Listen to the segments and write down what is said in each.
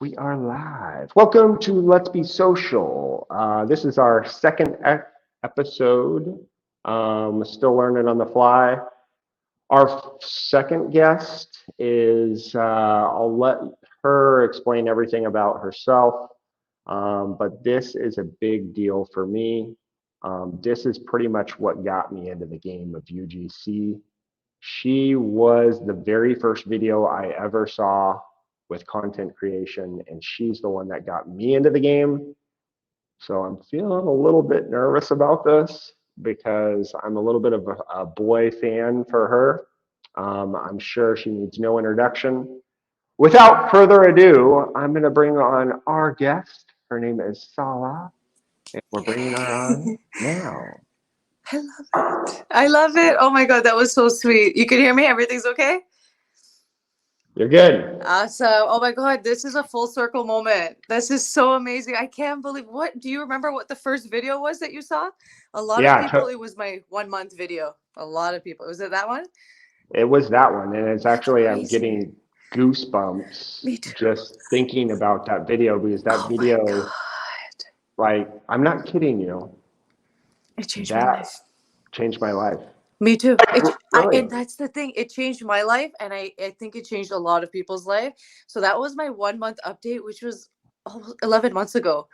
We are live. Welcome to Let's Be Social. This is our second episode. Still learning on the fly. Our second guest is, I'll let her explain everything about herself, but this is a big deal for me. This is pretty much what got me into the game of UGC. She was the very first video I ever saw with content creation, and she's the one that got me into the game. So I'm feeling a little bit nervous about this because I'm a little bit of a boy fan for her. I'm sure she needs no introduction. Without further ado, I'm going to bring on our guest. Her name is Salha, and we're bringing her on now. I love it. I love it. Oh my God, that was so sweet. You can hear me? Everything's okay? You're good. Awesome. Oh my God, this is a full circle moment. This is so amazing. I can't believe what do you remember what the first video was that you saw? A lot of Yeah, people, it was my 1 month video. A lot of people. Was it that one? it was that one, and it's That's actually I'm crazy. getting goosebumps Me too. just thinking about that video because that Oh my video, God. like, I'm not kidding you, It changed my that life. changed my life. Me too. Really? And that's the thing. It changed my life, and I think it changed a lot of people's life. So that was my 1 month update, which was almost 11 months ago,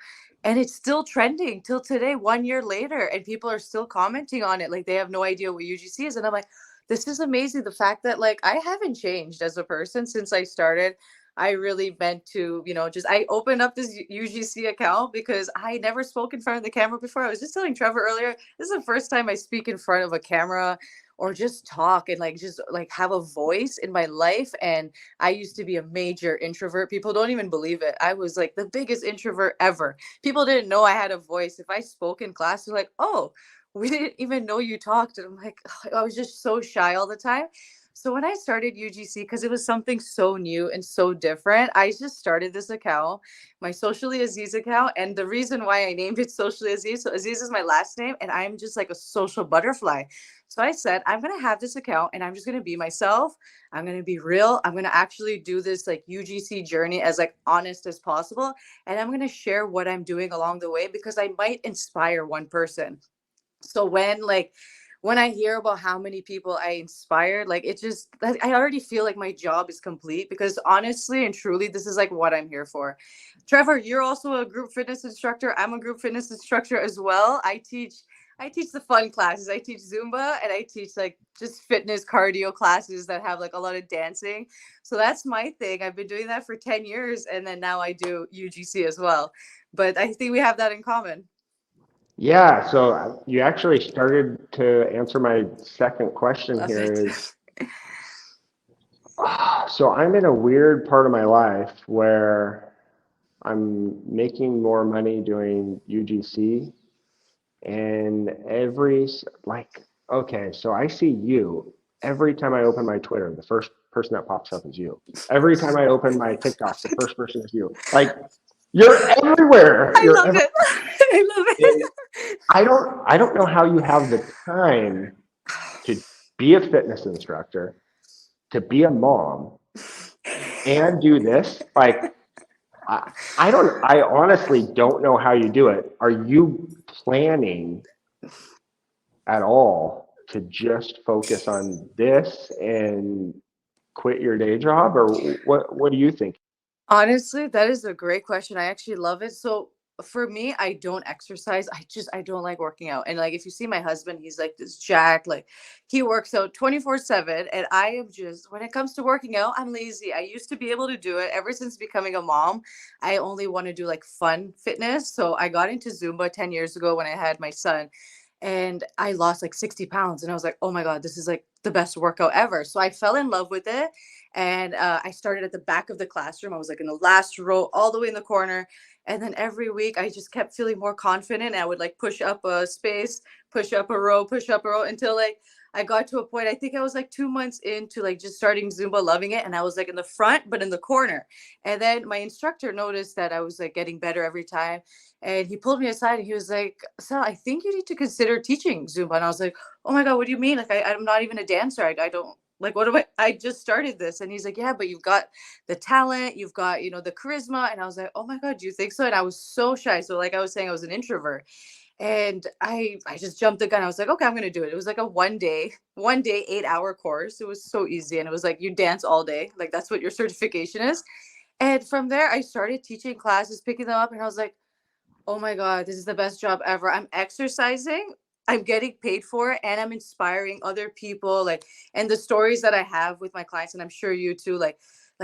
and it's still trending till today, 1 year later, and people are still commenting on it like they have no idea what UGC is, and I'm like, this is amazing. The fact that like I haven't changed as a person since I started. I really meant to, just I opened up this UGC account because I never spoke in front of the camera before. I was just telling Trevor earlier, this is the first time I speak in front of a camera or just talk and like just like have a voice in my life. And I used to be a major introvert. People don't even believe it. I was like the biggest introvert ever. People didn't know I had a voice. If I spoke in class, they're like, oh, we didn't even know you talked. And I'm like, I was just so shy all the time. So when I started UGC, because it was something so new and so different, I just started this account, my Socially Aziz account. And the reason why I named it Socially Aziz, so Aziz is my last name, and I'm just like a social butterfly. So I said, I'm going to have this account and I'm just going to be myself. I'm going to be real. I'm going to actually do this like UGC journey as like honest as possible. And I'm going to share what I'm doing along the way because I might inspire one person. So when I hear about how many people I inspired, like it just I already feel like my job is complete because honestly and truly this is like what I'm here for. Trevor, you're also a group fitness instructor. I'm a group fitness instructor as well. I teach the fun classes. I teach Zumba and I teach like just fitness cardio classes that have like a lot of dancing. So that's my thing. I've been doing that for 10 years and then now I do UGC as well. But I think we have that in common. Yeah, so you actually started to answer my second question Love here it. is, so I'm in a weird part of my life where I'm making more money doing UGC. And like, okay, so I see you every time I open my Twitter, the first person that pops up is you. Every time I open my TikTok, the first person is you. Like, you're everywhere. I You're love ever. it. I love And it. I don't know how you have the time to be a fitness instructor, to be a mom, and do this. Like, I honestly don't know how you do it. Are you planning at all to just focus on this and quit your day job, or what do you think? Honestly, that is a great question. I actually love it. So for me, I don't exercise. I don't like working out. And like if you see my husband, he's like this jack, like he works out 24/7. And I am just when it comes to working out, I'm lazy. I used to be able to do it ever since becoming a mom. I only want to do like fun fitness. So I got into Zumba 10 years ago when I had my son. And I lost like 60 pounds. And I was like, oh my God, this is like the best workout ever. So I fell in love with it. And I started at the back of the classroom. I was like in the last row, all the way in the corner. And then every week I just kept feeling more confident. I would like push up a space, push up a row until like I got to a point. I think I was like 2 months into like just starting Zumba, loving it. And I was like in the front, but in the corner. And then my instructor noticed that I was like getting better every time. And he pulled me aside and he was like, Sal, I think you need to consider teaching Zumba. And I was like, oh my God, what do you mean? Like, I'm not even a dancer. I don't. like, what am I just started this. And he's like, yeah, but you've got the talent, you've got, the charisma. And I was like, oh my God, do you think so? And I was so shy. So like I was saying, I was an introvert. And I just jumped the gun. I was like, okay, I'm gonna do it. It was like a one day 8-hour course. It was so easy. And it was like you dance all day. Like that's what your certification is. And from there I started teaching classes, picking them up, and I was like, oh my God, this is the best job ever. I'm exercising, I'm getting paid for it, and I'm inspiring other people. Like, and the stories that I have with my clients, and I'm sure you too, like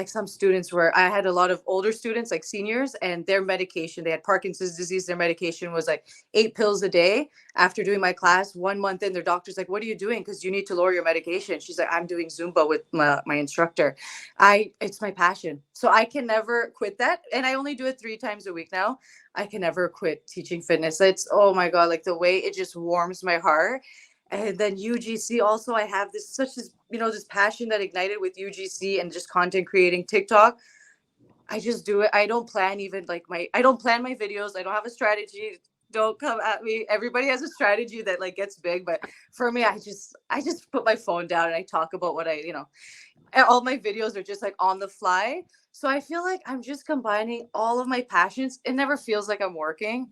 some students where I had a lot of older students, like seniors, and their medication, they had Parkinson's disease. Their medication was like 8 pills a day. After doing my class 1 month in, their doctor's like, what are you doing? Because you need to lower your medication. She's like, I'm doing Zumba with my instructor. It's my passion. So I can never quit that. And I only do it 3 times a week now. I can never quit teaching fitness. It's, oh my God, like the way it just warms my heart. And then UGC also, I have this passion that ignited with UGC and just content creating TikTok. I just do it. I don't plan even like I don't plan my videos. I don't have a strategy. Don't come at me. Everybody has a strategy that like gets big, but for me, I just put my phone down and I talk about what and all my videos are just like on the fly. So I feel like I'm just combining all of my passions. It never feels like I'm working.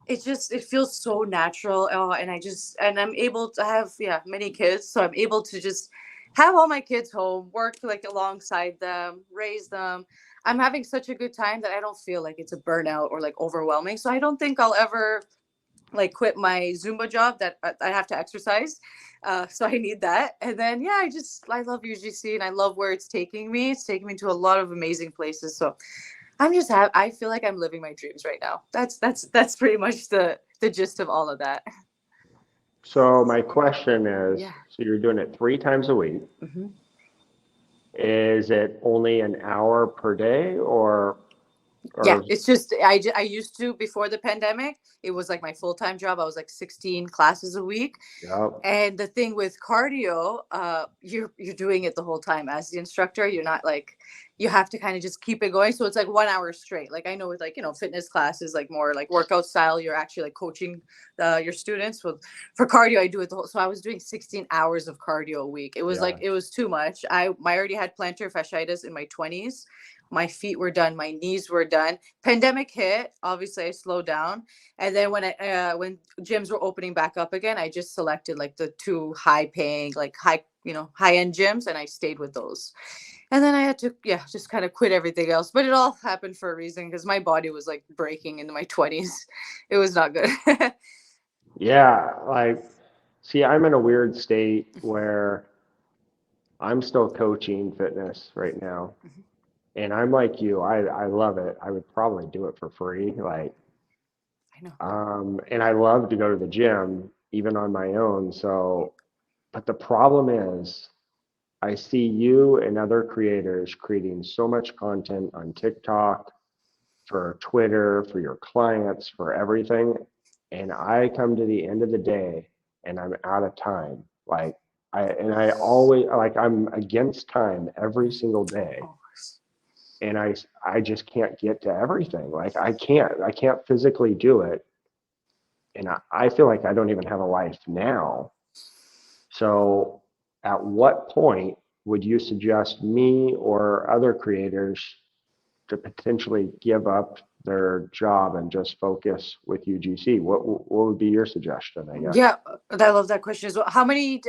It feels so natural. And I'm able to have, many kids. So I'm able to just have all my kids home, work like alongside them, raise them. I'm having such a good time that I don't feel like it's a burnout or like overwhelming. So I don't think I'll ever like quit my Zumba job that I have to exercise. So I need that. And then, I love UGC and I love where it's taking me. It's taking me to a lot of amazing places. So I feel like I'm living my dreams right now. That's pretty much the gist of all of that. So my question is, Yeah. so you're doing it 3 times a week. Hmm. Is it only an hour per day Yeah, or it's just I used to, before the pandemic, it was like my full-time job. I was like 16 classes a week. yep. And the thing with cardio, you're doing it the whole time as the instructor. You're not like, you have to kind of just keep it going. So it's like 1 hour straight. Like I know with like fitness classes, like more like workout style, you're actually like coaching your students. For cardio, I do it the whole. So I was doing 16 hours of cardio a week. It was like, Yeah. it was too much. I already had plantar fasciitis in my 20s. My feet were done. My knees were done. Pandemic hit. Obviously, I slowed down. And then when gyms were opening back up again, I just selected like the two high paying, like high end gyms, and I stayed with those. And then I had to, just kind of quit everything else. But it all happened for a reason because my body was like breaking into my 20s. It was not good. Yeah, like, see, I'm in a weird state where I'm still coaching fitness right now. Mhm. And I'm like you, I love it. I would probably do it for free. Like, I know. and I love to go to the gym even on my own. So, but the problem is I see you and other creators creating so much content on TikTok, for Twitter, for your clients, for everything. And I come to the end of the day and I'm out of time. Like I always like I'm against time every single day. Oh, And I just can't get to everything. Like I can't physically do it. And I feel like I don't even have a life now. So at what point would you suggest me or other creators to potentially give up their job and just focus with UGC? What would be your suggestion, I guess? yeah. I love that question as well. How many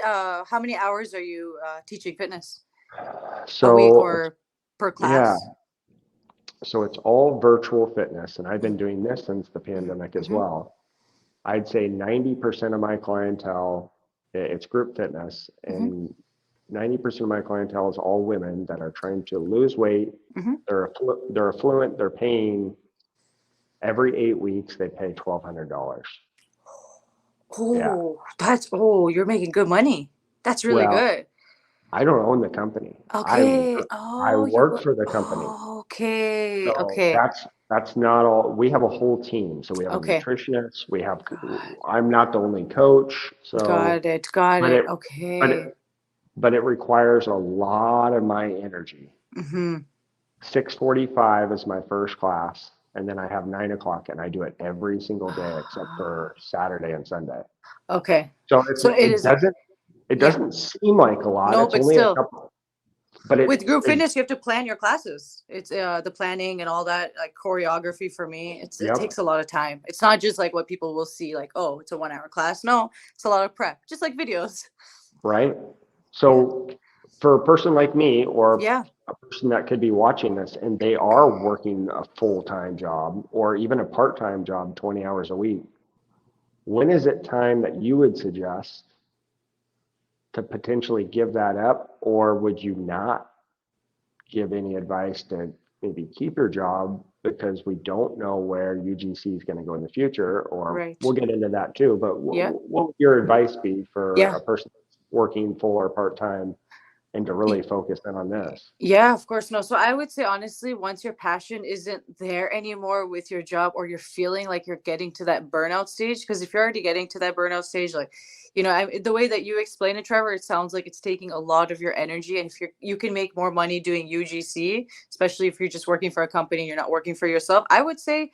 hours are you teaching fitness a week So or per yeah, class? so it's all virtual fitness, and I've been doing this since the Mm-hmm. pandemic as Mm-hmm. well. I'd say 90% of my clientele, it's group fitness, Mm-hmm. and 90% of my clientele is all women that are trying to lose weight. Mm-hmm. They're affluent. They're paying every 8 weeks. They pay $1,200. Yeah. You're making good money. That's really Well, good. I don't own the company. Okay. I Oh, work for the company. okay. So Okay. that's not all. We have a whole team. So we have a Okay. nutritionist. God. I'm not the only coach. So, Got it. Got but it. it, but Okay. it, but it requires a lot of my energy. Mm-hmm. 6:45 is my first class, and then I have 9 o'clock, and I do it every single day except Ah, for Saturday and Sunday. okay. So So it is. It Yeah. doesn't seem like a lot. No, It's but only a still. couple, but With group it fitness, you have to plan your classes. It's the planning and all that, like choreography for me. It yep, takes a lot of time. It's not just like what people will see, like, oh, it's a 1 hour class. No, it's a lot of prep, just like videos. right? Yeah. So for a person like me or Yeah. a person that could be watching this and they are working a full-time job or even a part-time job, 20 hours a week, when is it time that you would suggest to potentially give that up, or would you not give any advice to maybe keep your job because we don't know where UGC is going to go in the future, or Right. we'll get into that too, but Yeah. what would your advice be for Yeah. a person that's working full or part-time and to really focus in on this? Yeah, of course. No. So I would say honestly, once your passion isn't there anymore with your job, or you're feeling like you're getting to that burnout stage, because if you're already getting to that burnout stage, like, the way that you explain it, Trevor, it sounds like it's taking a lot of your energy. And if you can make more money doing UGC, especially if you're just working for a company, you're not working for yourself. I would say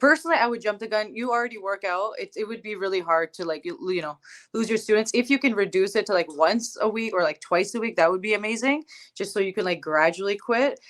personally, I would jump the gun. You already work out. It would be really hard to like lose your students. If you can reduce it to like once a week or like twice a week, that would be amazing, just so you can like gradually quit.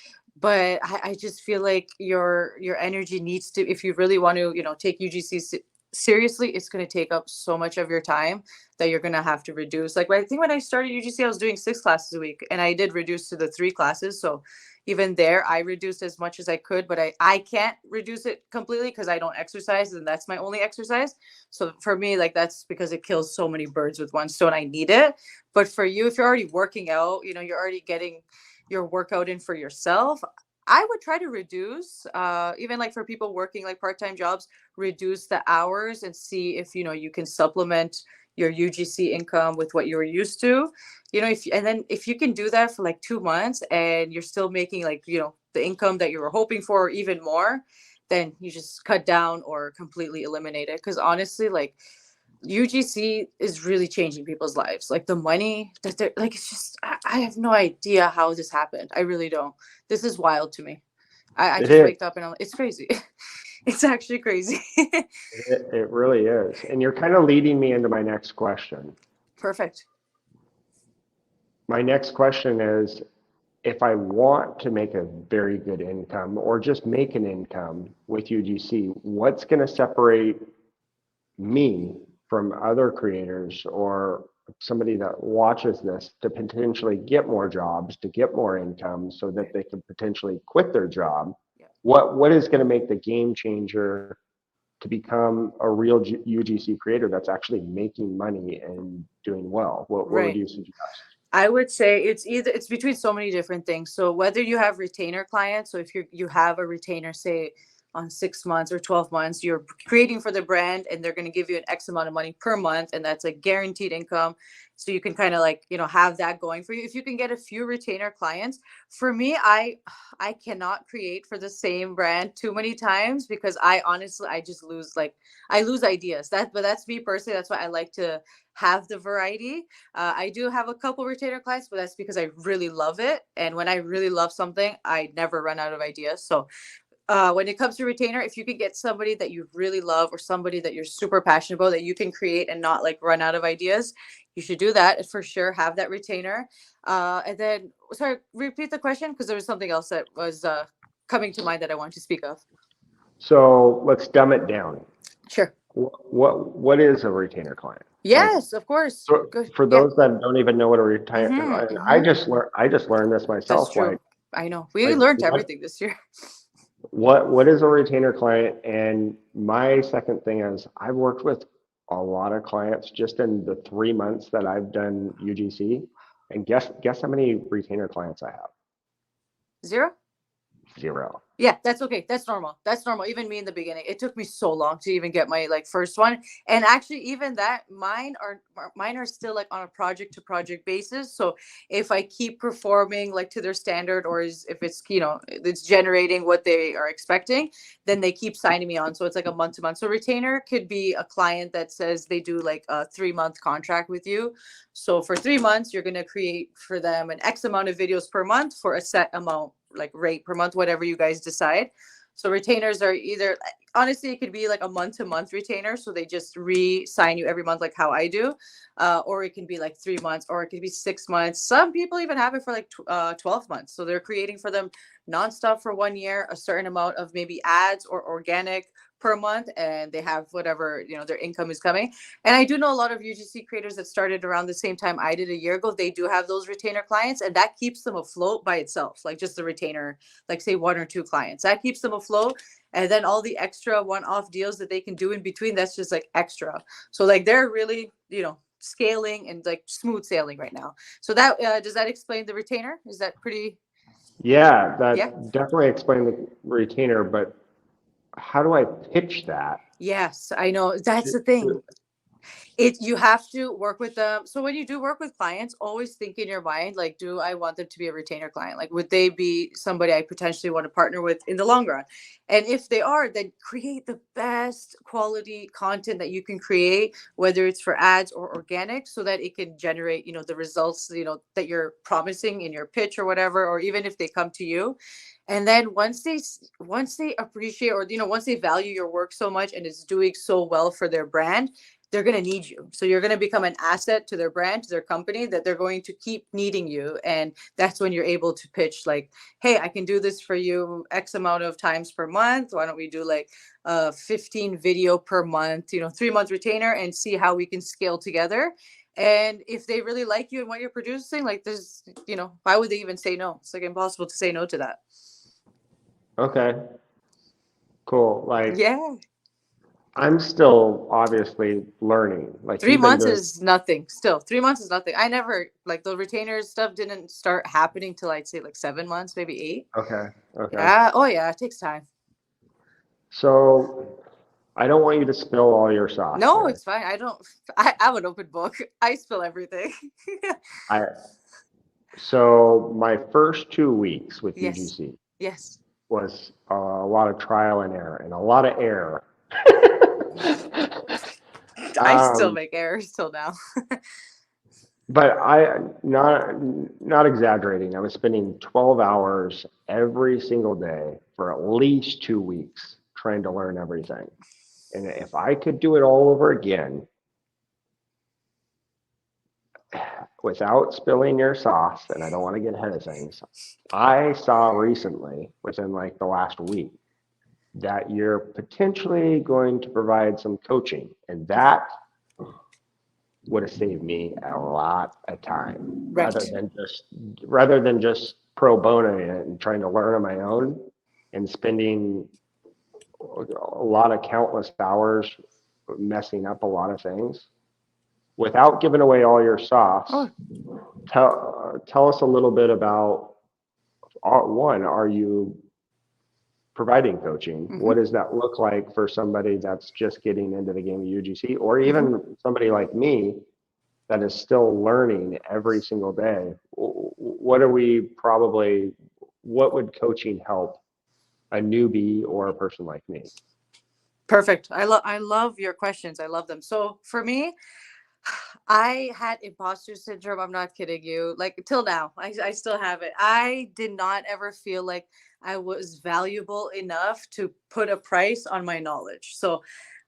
But I just feel like your energy needs to, if you really want to take UGC seriously, it's going to take up so much of your time that you're going to have to reduce. Like, I think when I started UGC, I was doing 6 classes a week, and I did reduce to the 3 classes. So even there, I reduced as much as I could, but I can't reduce it completely because I don't exercise, and that's my only exercise. So for me, like, that's because it kills so many birds with one stone. I need it. But for you, if you're already working out, you're already getting your workout in for yourself, I would try to reduce, even like for people working like part-time jobs, reduce the hours and see if you can supplement your UGC income with what you were used to. If you can do that for like 2 months and you're still making like the income that you were hoping for or even more, then you just cut down or completely eliminate it. Because honestly, like, UGC is really changing people's lives. Like, the money that they're like, it's just, I have no idea how this happened. I really don't. This is wild to me. I It just is. waked up and it's crazy. It's actually crazy. It really is. And you're kind of leading me into my next question. Perfect. My next question is, if I want to make a very good income or just make an income with UGC, what's going to separate me from other creators or somebody that watches this to potentially get more jobs, to get more income so that they can potentially quit their job? Yeah. What is going to make the game changer to become a real UGC creator that's actually making money and doing well? What would Right. you suggest? I would say it's between so many different things. So whether you have retainer clients, so if you have a retainer, say on 6 months or 12 months, you're creating for the brand and they're going to give you an X amount of money per month, and that's a guaranteed income. So you can kind of like, have that going for you. If you can get a few retainer clients, for me, I cannot create for the same brand too many times because I honestly, I just lose, like, I lose ideas. But that's me personally. That's why I like to have the variety. I do have a couple retainer clients, but that's because I really love it. And when I really love something, I never run out of ideas. So when it comes to retainer, if you can get somebody that you really love or somebody that you're super passionate about that you can create and not like run out of ideas, you should do that for sure. Have that retainer. And then, sorry, repeat the question because there was something else that was coming to mind that I wanted to speak of. So let's dumb it down. Sure. What is a retainer client? Like, Yes, of course. so Good. for Yeah. those that don't even know what a Mm-hmm, retainer, and mm-hmm. I just learned this That's myself. true. I know. We Like learned everything this year. what is a retainer client? And my second thing is I've worked with a lot of clients just in the 3 months that I've done UGC, and guess how many retainer clients I have? 0. Zero. Yeah, that's okay. That's normal. That's normal. Even me in the beginning, it took me so long to even get my like first one. And actually, even that, mine are still like on a project to project basis. So if I keep performing like to their standard, or if it's it's generating what they are expecting, then they keep signing me on. So it's like a month to month. So retainer could be a client that says they do like a 3-month contract with you. So for 3 months, you're gonna create for them an X amount of videos per month for a set amount, like rate per month, whatever you guys decide. So retainers are either, honestly, it could be like a month-to-month retainer. So they just re-sign you every month, like how I do. Or it can be like 3 months, or it could be 6 months. Some people even have it for like 12 months. So they're creating for them nonstop for 1 year, a certain amount of maybe ads or organic per month, and they have whatever, their income is coming. And I do know a lot of UGC creators that started around the same time I did a year ago. They do have those retainer clients, and that keeps them afloat by itself, like just the retainer, like say 1 or 2 clients. That keeps them afloat. And then all the extra one-off deals that they can do in between, that's just like extra. So like they're really, scaling and like smooth sailing right now. So that does that explain the retainer? Is that pretty? Yeah, Yeah. that definitely explained the retainer, but how do I pitch that? Yes, I know. That's the thing. You have to work with them. So when you do work with clients, always think in your mind, like, do I want them to be a retainer client? Like, would they be somebody I potentially want to partner with in the long run? And if they are, then create the best quality content that you can create, whether it's for ads or organic, so that it can generate, the results, that you're promising in your pitch or whatever, or even if they come to you. And then once they appreciate, or once they value your work so much and it's doing so well for their brand, they're going to need you. So you're going to become an asset to their brand, to their company, that they're going to keep needing you. And that's when you're able to pitch like, hey, I can do this for you X amount of times per month. Why don't we do like 15 video per month, 3 month retainer, and see how we can scale together. And if they really like you and what you're producing, like there's, why would they even say no? It's like impossible to say no to that. Okay, cool. Like, Yeah. I'm still obviously learning. Like, Three you've been months doing. is nothing. Still, 3 months is nothing. I never, like, the retainers stuff didn't start happening till I'd say like 7 months, maybe 8. Okay, okay. Yeah. Oh yeah, it takes time. So I don't want you to spill all your sauce No, here. it's fine. I'm an open book. I spill everything. I so my first 2 weeks with Yes. UGC Yes. was a lot of trial and error and a lot of error. I still um, make errors till now. but I not exaggerating. I was spending 12 hours every single day for at least 2 weeks trying to learn everything. And if I could do it all over again, without spilling your sauce, and I don't want to get ahead of things, I saw recently, within like the last week, that you're potentially going to provide some coaching, and that would have saved me a lot of time, Right. rather than just pro bono it and trying to learn on my own and spending a lot of countless hours messing up a lot of things. Without giving away all your sauce, Oh, tell us a little bit about, one, are you providing coaching? What does that look like for somebody that's just getting into the game of UGC, or even somebody like me that is still learning every single day? What would coaching help a newbie or a person like me? perfect. I love your questions. I love them. So for me, I had imposter syndrome. I'm not kidding you. Like till now, I still have it. I did not ever feel like I was valuable enough to put a price on my knowledge. So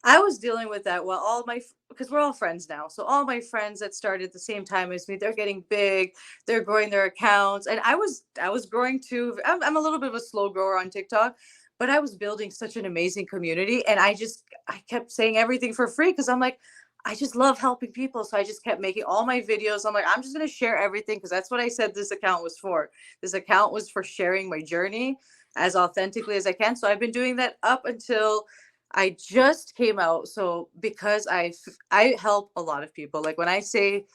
I was dealing with that. Well, because we're all friends now. So all my friends that started at the same time as me, they're getting big, they're growing their accounts. And I was growing too. I'm a little bit of a slow grower on TikTok, but I was building such an amazing community. And I kept saying everything for free because I'm like, I just love helping people. So I just kept making all my videos. I'm like, I'm just going to share everything because that's what I said this account was for. This account was for sharing my journey as authentically as I can. So I've been doing that up until I just came out. So because I help a lot of people. Like when I say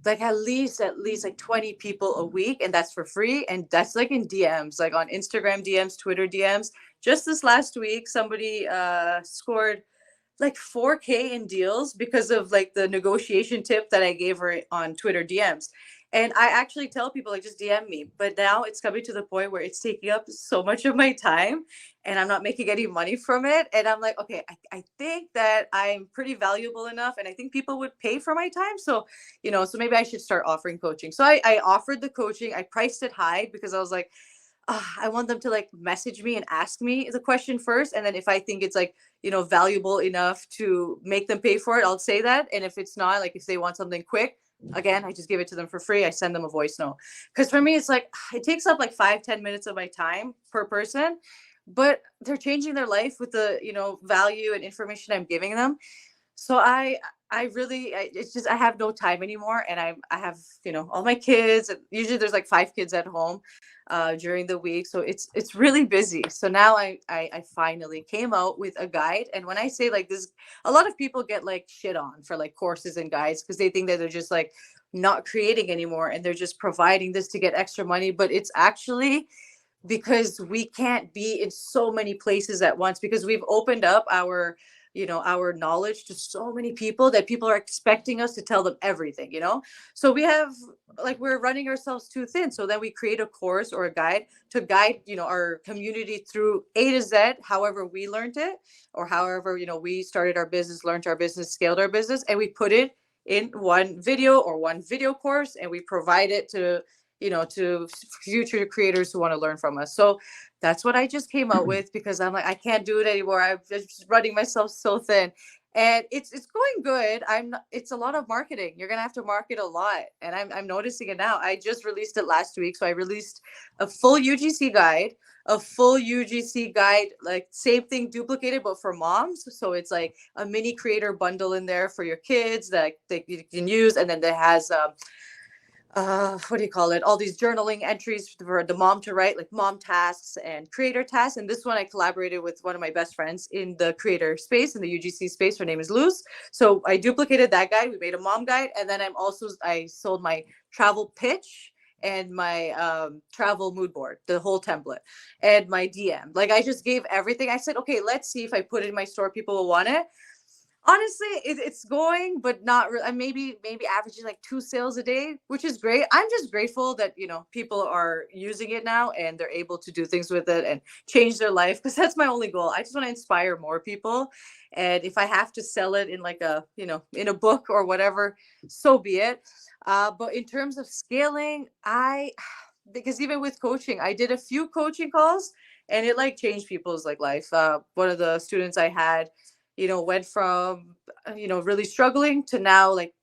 like at least like 20 people a week, and that's for free, and that's like in DMs, like on Instagram DMs, Twitter DMs. Just this last week somebody scored like 4K in deals because of like the negotiation tip that I gave her on Twitter DMs. And I actually tell people like just DM me. But now it's coming to the point where it's taking up so much of my time and I'm not making any money from it. And I'm like, okay, I think that I'm pretty valuable enough and I think people would pay for my time. So, so maybe I should start offering coaching. So I offered the coaching. I priced it high because I was like, I want them to like message me and ask me the question first. And then if I think it's like, valuable enough to make them pay for it, I'll say that. And if it's not, like if they want something quick, again, I just give it to them for free. I send them a voice note. Because for me, it's like, it takes up like 5-10 minutes of my time per person, but they're changing their life with the, value and information I'm giving them. So it's just, I have no time anymore. And I have, all my kids, and usually there's like 5 kids at home during the week. So it's really busy. So now I finally came out with a guide. And when I say like this, a lot of people get like shit on for like courses and guides because they think that they're just like not creating anymore and they're just providing this to get extra money. But it's actually because we can't be in so many places at once, because we've opened up our knowledge to so many people that people are expecting us to tell them everything. So we're running ourselves too thin. So then we create a course or a guide to guide our community through A to Z, however we learned it, or however we started our business, learned our business, scaled our business, and we put it in one video or one video course, and we provide it to future creators who want to learn from us. So that's what I just came out with, because I'm like, I can't do it anymore. I'm just running myself so thin. And it's going good. It's a lot of marketing. You're gonna have to market a lot. And I'm noticing it now. I just released it last week. So I released a full UGC guide, like same thing duplicated, but for moms. So it's like a mini creator bundle in there for your kids that you can use. And then there has what do you call it? All these journaling entries for the mom to write, like mom tasks and creator tasks. And this one I collaborated with one of my best friends in the creator space, in the UGC space. Her name is Luz. So I duplicated that guide. We made a mom guide. And then I sold my travel pitch and my travel mood board, the whole template, and my DM. Like I just gave everything. I said, okay, let's see if I put it in my store, people will want it. Honestly, it's going, but not really. Maybe averaging like 2 sales a day, which is great. I'm just grateful that people are using it now and they're able to do things with it and change their life, because that's my only goal. I just want to inspire more people, and if I have to sell it in like a in a book or whatever, so be it. But in terms of scaling, because even with coaching, I did a few coaching calls and it like changed people's like life. One of the students I had went from, really struggling to now like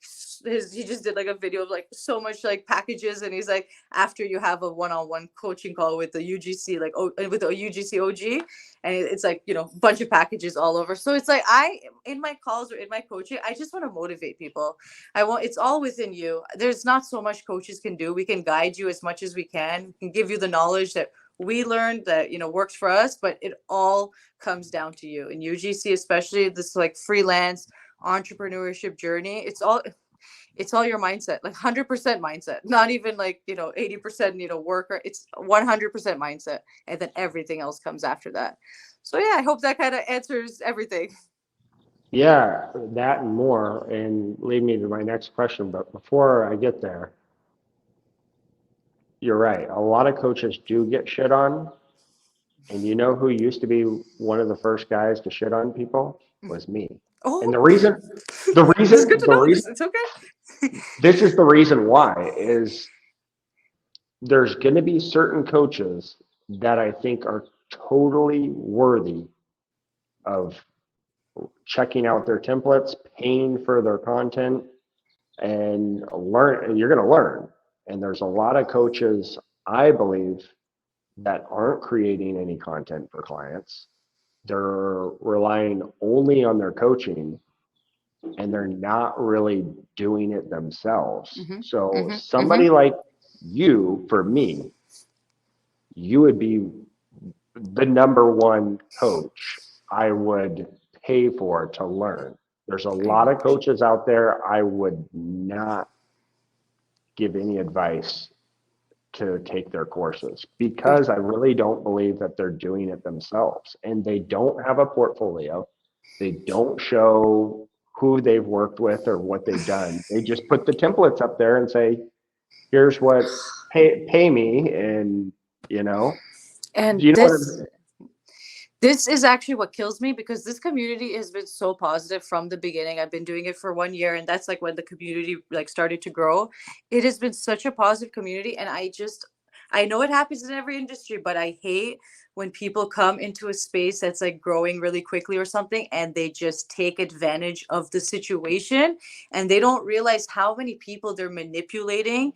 he just did like a video of like so much like packages. And he's like, after you have a one-on-one coaching call with the UGC, like with the UGC OG, and it's like, bunch of packages all over. So it's like, in my calls or in my coaching, I just want to motivate people. It's all within you. There's not so much coaches can do. We can guide you as much as we can give you the knowledge that we learned that works for us, but it all comes down to you. In UGC, especially this like freelance entrepreneurship journey, it's all your mindset, like 100% mindset, not even like 80% work. It's 100% mindset, and then everything else comes after that. So yeah, I hope that kind of answers everything. Yeah, that and more, and lead me to my next question. But before I get there, you're right. A lot of coaches do get shit on. And you know who used to be one of the first guys to shit on people? Was me. And Oh, the reason, it's good to know this. It's okay. this is the reason why is there's going to be certain coaches that I think are totally worthy of checking out their templates, paying for their content, and learn. You're going to learn. And there's a lot of coaches, I believe, that aren't creating any content for clients. They're relying only on their coaching and they're not really doing it themselves. So somebody like you, for me, you would be the number one coach I would pay for to learn. There's a lot of coaches out there I would not give any advice to take their courses because I really don't believe that they're doing it themselves, and they don't have a portfolio. They don't show who they've worked with or what they've done. They just put the templates up there and say, here's what pay me. And and you know this is actually what kills me, because this community has been so positive from the beginning. I've been doing it for 1 year, and that's like when the community like started to grow. It has been such a positive community, and I I know it happens in every industry, but I hate when people come into a space that's like growing really quickly or something, and they just take advantage of the situation, and they don't realize how many people they're manipulating,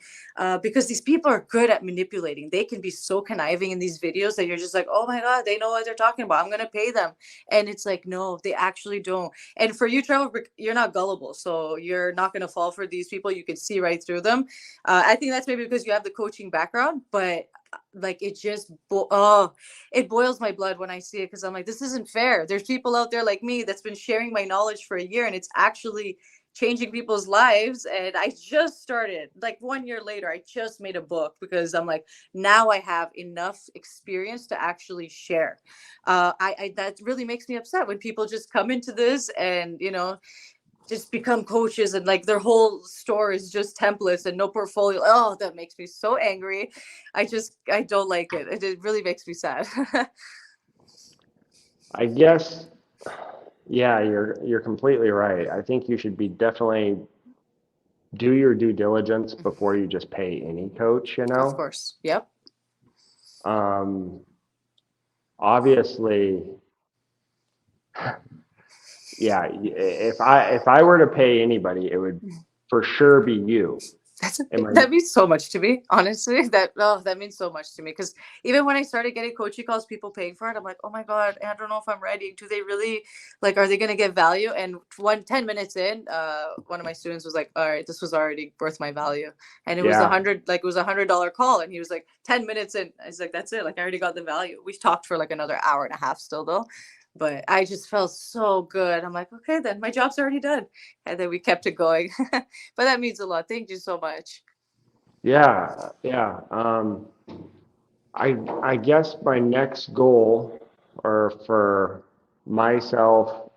because these people are good at manipulating. They can be so conniving in these videos that you're just like, oh my God, they know what they're talking about. I'm going to pay them. And it's like, no, they actually don't. And for you, Trevor, you're not gullible. So you're not going to fall for these people. You can see right through them. I think that's maybe because you have the coaching background, but like it just it boils my blood when I see it, because I'm like, this isn't fair. There's people out there like me that's been sharing my knowledge for a year, and it's actually changing people's lives. And I just started, like 1 year later, I just made a book because I'm like, now I have enough experience to actually share. I that really makes me upset when people just come into this and, you know, just become coaches, and like their whole store is just templates and no portfolio. Oh, that makes me so angry. I don't like it. It really makes me sad. I guess, yeah, you're completely right. I think you should be definitely do your due diligence before you just pay any coach, you Of know? course. Yep. Obviously, yeah, if I were to pay anybody, it would for sure be you. That means so much to me, honestly. That means so much to me, because even when I started getting coaching calls, people paying for it, I'm like, oh my God, I don't know if I'm ready. Do they really, like, are they going to get value? And 10 minutes in, one of my students was like, all right, this was already worth my value. And it was Yeah. it was $100 call, and he was like, 10 minutes in, I was like, that's it, like I already got the value. We talked for like another hour and a half still though, but I just felt so good. I'm like, okay, then my job's already done. And then we kept it going. But that means a lot. Thank you so much. Yeah, yeah. I guess my next goal, or for myself,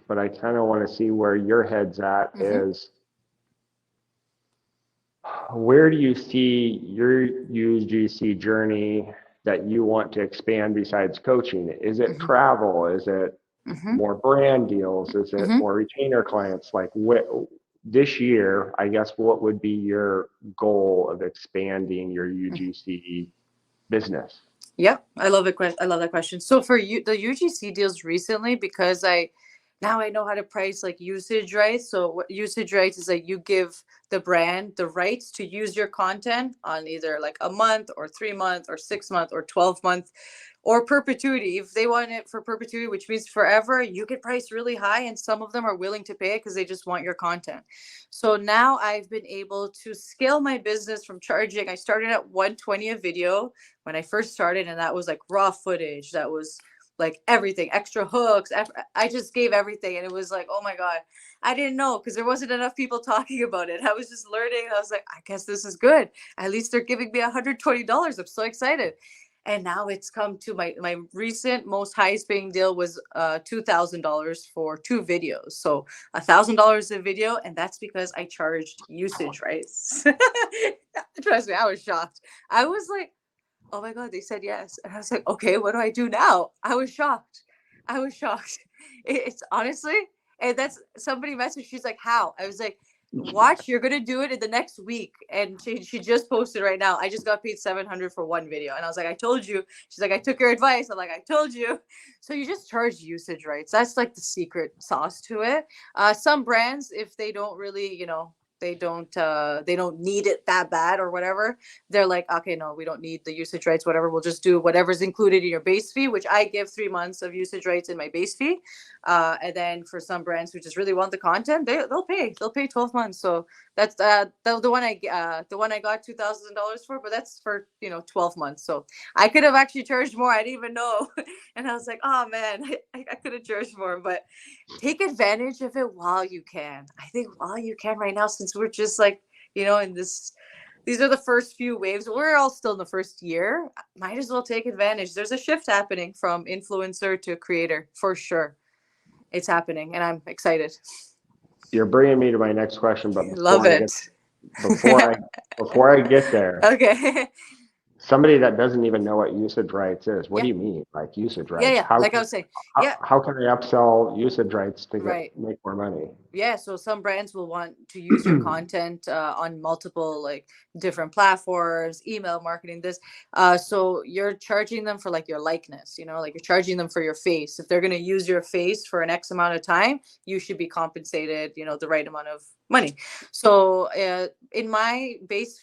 but I kind of want to see where your head's at, is where do you see your UGC journey that you want to expand besides coaching? Is it travel? Is it more brand deals? Is it more retainer clients? Like this year, I guess, what would be your goal of expanding your UGC business? Yep, I love it. I love that question. So for you, the UGC deals recently, because now I know how to price like usage rights. So what usage rights is, like you give the brand the rights to use your content on either like a month or 3 month or 6 month or 12 month or perpetuity. If they want it for perpetuity, which means forever, you can price really high, and some of them are willing to pay it because they just want your content. So now I've been able to scale my business from charging. I started at 120 a video when I first started, and that was like raw footage. That was like everything, extra hooks. I just gave everything, and it was like, oh my God, I didn't know, because there wasn't enough people talking about it. I was just learning. I was like, I guess this is good. At least they're giving me $120. I'm so excited. And now it's come to my recent most highest paying deal was $2,000 for 2 videos. So $1,000 a video, and that's because I charged usage rights. Trust me, I was shocked. I was like, oh my God, they said yes. And I was like, okay, what do I do now? I was shocked. It's honestly, and that's, somebody messaged, she's like, how? I was like, watch, you're gonna do it in the next week. And she just posted right now, I just got paid $700 for 1 video. And I was like, I told you. She's like, I took your advice. I'm like, I told you. So you just charge usage rights. That's like the secret sauce to it. Some brands, if they don't really, they don't need it that bad or whatever, they're like, okay, no, we don't need the usage rights, whatever, we'll just do whatever's included in your base fee, which I give 3 months of usage rights in my base fee. And then for some brands who just really want the content, they'll pay 12 months. So that's the one I got $2,000 for, but that's for 12 months. So I could have actually charged more. I didn't even know. And I was like, oh man, I could have charged more. But take advantage of it while you can. I think while you can right now, since we're just like, in this, these are the first few waves. We're all still in the first year. Might as well take advantage. There's a shift happening from influencer to creator for sure. It's happening, and I'm excited. You're bringing me to my next question, but Love it. before I get there. Okay. somebody that doesn't even know what usage rights is, what Yeah. do you mean, like usage Yeah. rights? Yeah. Like I was saying. How, Yeah. how can I upsell usage rights to Right. make more money? Yeah, so some brands will want to use your content on multiple like different platforms, email marketing, this. So you're charging them for like your likeness, like you're charging them for your face. If they're going to use your face for an X amount of time, you should be compensated, the right amount of money. So in my base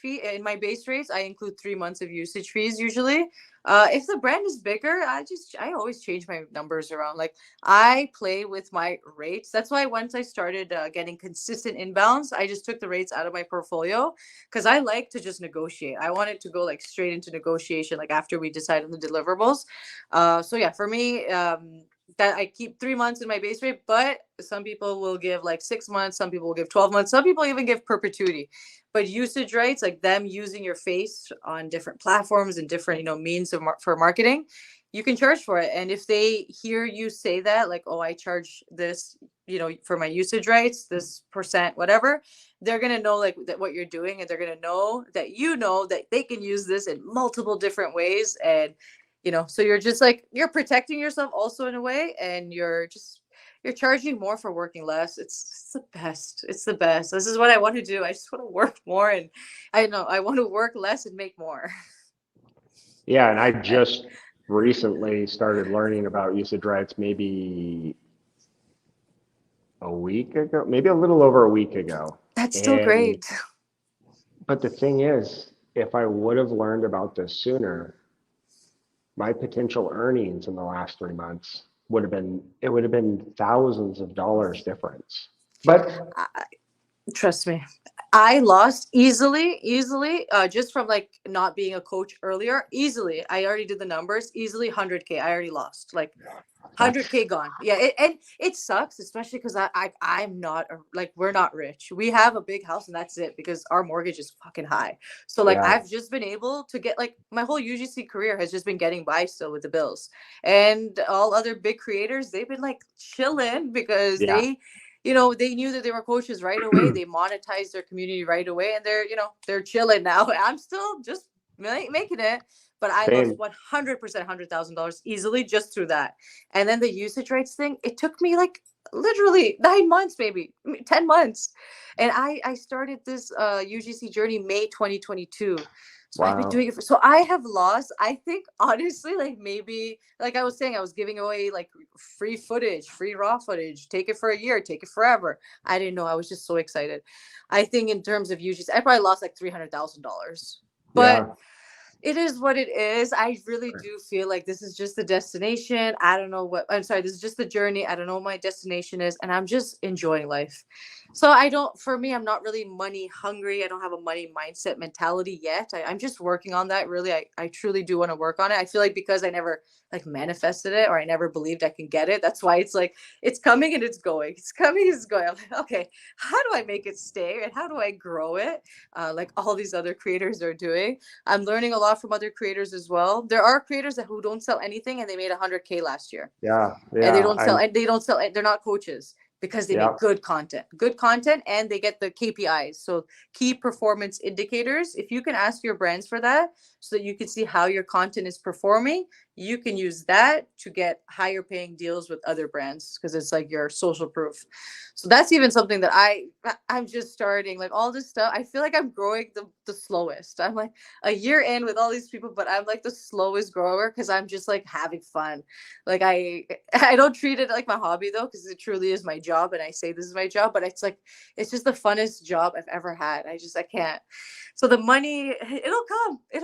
rates, I include 3 months of usage fees usually. If the brand is bigger, I always change my numbers around. Like I play with my rates. That's why once I started getting consistent inbounds, I just took the rates out of my portfolio because I like to just negotiate. I want it to go like straight into negotiation, like after we decide on the deliverables. So yeah, for me, that I keep 3 months in my base rate, but some people will give like 6 months, some people will give 12 months, some people even give perpetuity. But usage rights, like them using your face on different platforms and different, means for marketing, you can charge for it. And if they hear you say that, like, oh, I charge this, for my usage rights, this percent, whatever, they're going to know like that what you're doing. And they're going to know that they can use this in multiple different ways. And, so you're just like, you're protecting yourself also in a way. And you're charging more for working less. It's the best. It's the best. This is what I want to do. I just want to work more. And I want to work less and make more. Yeah, and I just recently started learning about usage rights maybe a week ago, maybe a little over a week ago. That's still And great. but the thing is, if I would have learned about this sooner, my potential earnings in the last 3 months would have been thousands of dollars difference. But Trust me. I lost easily, just from like not being a coach earlier. Easily, I already did the numbers. Easily 100K. I already lost like that's 100K gone. Yeah, and it sucks, especially because I'm not like we're not rich. We have a big house and that's it because our mortgage is fucking high. So like yeah, I've just been able to get like my whole UGC career has just been getting by still with the bills, and all other big creators they've been like chilling because yeah, they knew that they were coaches right away. They monetized their community right away, and they're chilling now. I'm still just making it, but I lost same. 100%, $100,000 easily just through that. And then the usage rights thing, it took me like literally 9 months, maybe 10 months. And I started this UGC journey May 2022. So I've been Wow. doing it so I have lost, I think honestly, like maybe like I was saying, I was giving away like free footage, free raw footage, take it for a year, take it forever. I didn't know. I was just so excited. I think in terms of UGC, I probably lost like $300,000. But Yeah. it is what it is. I really do feel like this is just the destination. I don't know what I'm sorry, this is just the journey. I don't know what my destination is, and I'm just enjoying life. So for me, I'm not really money hungry. I don't have a money mindset mentality yet. I'm just working on that. Really, I truly do want to work on it. I feel like because I never like manifested it or I never believed I can get it. That's why it's like it's coming and it's going. It's coming, it's going. I'm like, okay, how do I make it stay and how do I grow it? Like all these other creators are doing. I'm learning a lot from other creators as well. There are creators who don't sell anything and they made 100K last year, Yeah. and Yeah. they don't sell. They're not coaches because they Yeah. make good content, and they get the KPIs. So key performance indicators. If you can ask your brands for that, so that you can see how your content is performing, you can use that to get higher paying deals with other brands because it's like your social proof. So that's even something that I'm just starting, like all this stuff. I feel like I'm growing the slowest. I'm like a year in with all these people, but I'm like the slowest grower because I'm just like having fun. Like I don't treat it like my hobby though, because it truly is my job, and I say this is my job, but it's like it's just the funnest job I've ever had. I can't. So the money, it'll